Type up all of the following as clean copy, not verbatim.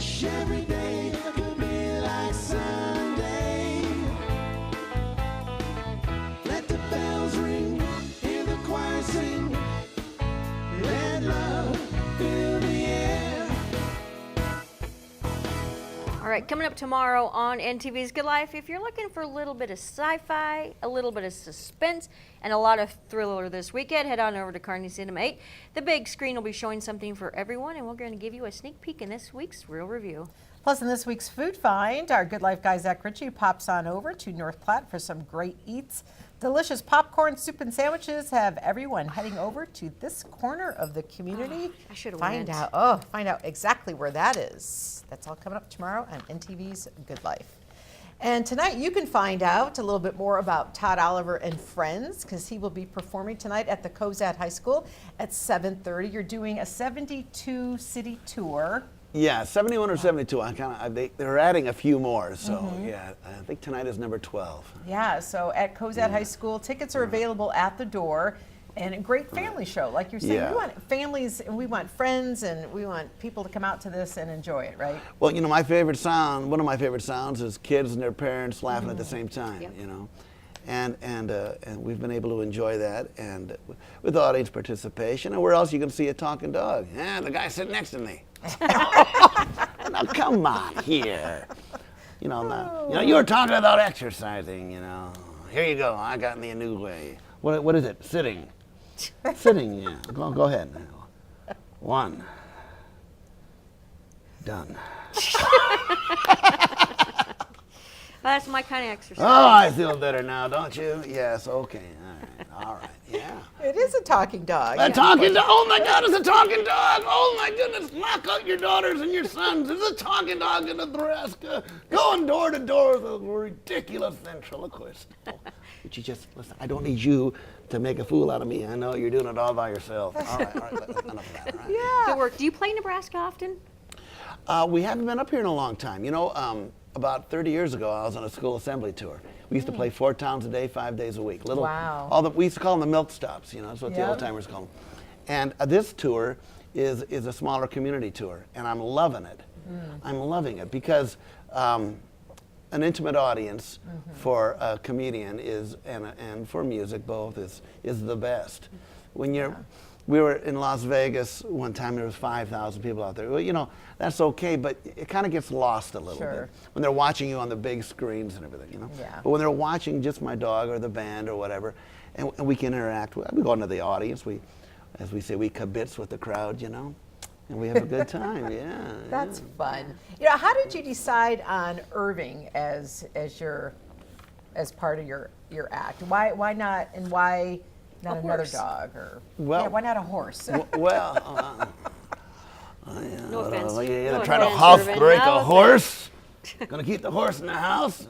wish every day could be like Sunday. Let the bells ring, hear the choir sing. Let love fill the air. All right, coming up tomorrow on NTV's Good Life, if you're looking for a little bit of sci-fi, a little bit of suspense, and a lot of thriller this weekend, head on over to Kearney Cinema 8. The big screen will be showing something for everyone, and we're going to give you a sneak peek in this week's Real Review. Plus, in this week's Food Find, our Good Life guy, Zach Ritchie, pops on over to North Platte for some great eats. Delicious popcorn, soup, and sandwiches have everyone heading over to this corner of the community. I should have find went. find out exactly where that is. That's all coming up tomorrow on NTV's Good Life. And tonight you can find out a little bit more about Todd Oliver and Friends, because he will be performing tonight at the Cozad High School at 7:30. You're doing a 72 city tour. Yeah, 71 or 72. They're adding a few more, so yeah, I think tonight is number 12. Yeah, so at Cozad High School, tickets are available at the door, and a great family show, like you're saying. Yeah. We want families, and we want friends, and we want people to come out to this and enjoy it, right? Well, you know, my favorite sound, one of my favorite sounds is kids and their parents laughing at the same time, Yep. you know. And we've been able to enjoy that, and with audience participation. And where else you can see a talking dog? Yeah, the guy sitting next to me. Now come on here. You know, you were talking about exercising. You know, here you go. I got me a new way. What is it? Sitting. Sitting. Yeah. Go ahead. 1. Done. That's my kind of exercise. Oh, I feel better now, don't you? Yes. Okay. All right. Yeah. It is a talking dog. A talking dog. Oh my God, it's a talking dog. Oh my goodness, lock out your daughters and your sons. It's a talking dog in Nebraska, going door to door with a ridiculous ventriloquist. Oh, but you just listen. I don't need you to make a fool out of me. I know you're doing it all by yourself. All right. Enough of that. All right. Yeah. Good work. Do you play Nebraska often? We haven't been up here in a long time. You know, about 30 years ago, I was on a school assembly tour. We used to play 4 towns a day, 5 days a week. Wow. We used to call them the milk stops. You know, that's what the old timers call them. And this tour is a smaller community tour, and I'm loving it. I'm loving it because an intimate audience for a comedian is and for music both is the best. When you're We were in Las Vegas one time. There was 5,000 people out there. Well, you know, that's okay, but it kind of gets lost a little bit when they're watching you on the big screens and everything, you know. Yeah. But when they're watching just my dog or the band or whatever, and we can interact with, we go into the audience. We, as we say, we kibitz with the crowd, you know, and we have a good time. Yeah. That's fun. You know, how did you decide on Irving as part of your act? Why not, and why not another dog, or why not a horse? Well, No offense. You're gonna No try to offense, huff Irvin. break No a horse? Gonna keep the horse in the house?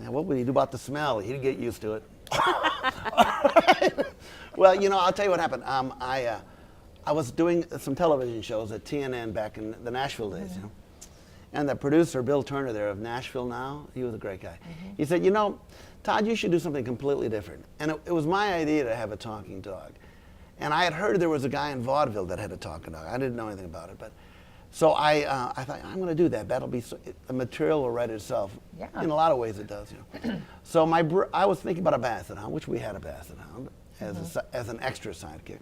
Yeah, what would you do about the smell? He'd get used to it. Well, you know, I'll tell you what happened. I was doing some television shows at TNN back in the Nashville days, you know. And the producer, Bill Turner there of Nashville Now, he was a great guy. He said, you know, Todd, you should do something completely different. And it was my idea to have a talking dog. And I had heard there was a guy in vaudeville that had a talking dog. I didn't know anything about it, but so I thought, I'm going to do that. That'll be the material will write itself. Yeah. In a lot of ways, it does. You know. So I was thinking about a basset hound, which we had a basset hound as an extra sidekick.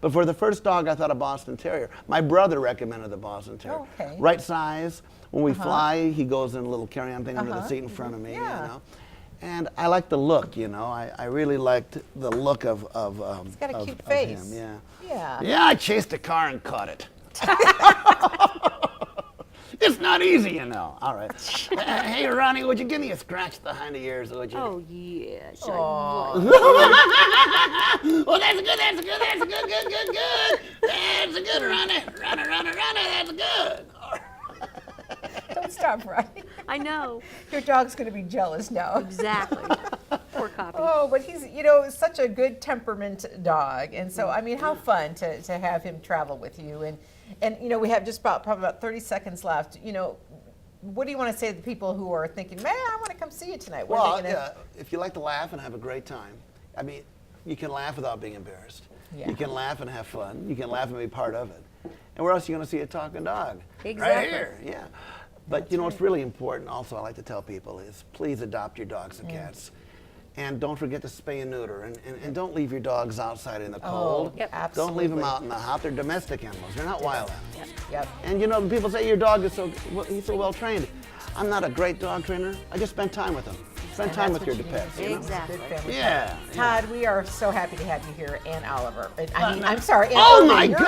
But for the first dog, I thought a Boston Terrier. My brother recommended the Boston Terrier. Oh, okay. Right size. When we fly, he goes in a little carry-on thing under the seat in front of me. Yeah. You know. And I liked the look, you know. I really liked the look of He's got a cute of face. him, Yeah. Yeah, I chased a car and caught it. It's not easy, you know. All right. Hey, Ronnie, would you give me a scratch behind the ears, would you? Oh, yes. Aw. Well, that's good. That's a good, Ronnie. Ronnie, that's good. Don't stop, right? I know. Your dog's going to be jealous now. Exactly. Poor copy. Oh, but he's, you know, such a good temperament dog. And so, I mean, how fun to have him travel with you. And you know, we have just probably about 30 seconds left. You know, what do you want to say to the people who are thinking, man, I want to come see you tonight? What are they gonna... if you like to laugh and have a great time, I mean, you can laugh without being embarrassed. Yeah. You can laugh and have fun. You can laugh and be part of it. And where else are you going to see a talking dog? Right Exactly. here, yeah. But you know what's really important also I like to tell people is please adopt your dogs and cats. And don't forget to spay and neuter. And don't leave your dogs outside in the cold. Yep. Absolutely. Don't leave them out in the hot. They're domestic animals. They're not wild animals. Yep. And you know, people say your dog is he's so well trained. I'm not a great dog trainer. I just spend time with them. Spend And time that's with your what you need. pets. You know? Exactly. Good family Yeah. time. Todd, we are so happy to have you here, and Oliver. I mean, I'm sorry. And Oh Irving. my You're God!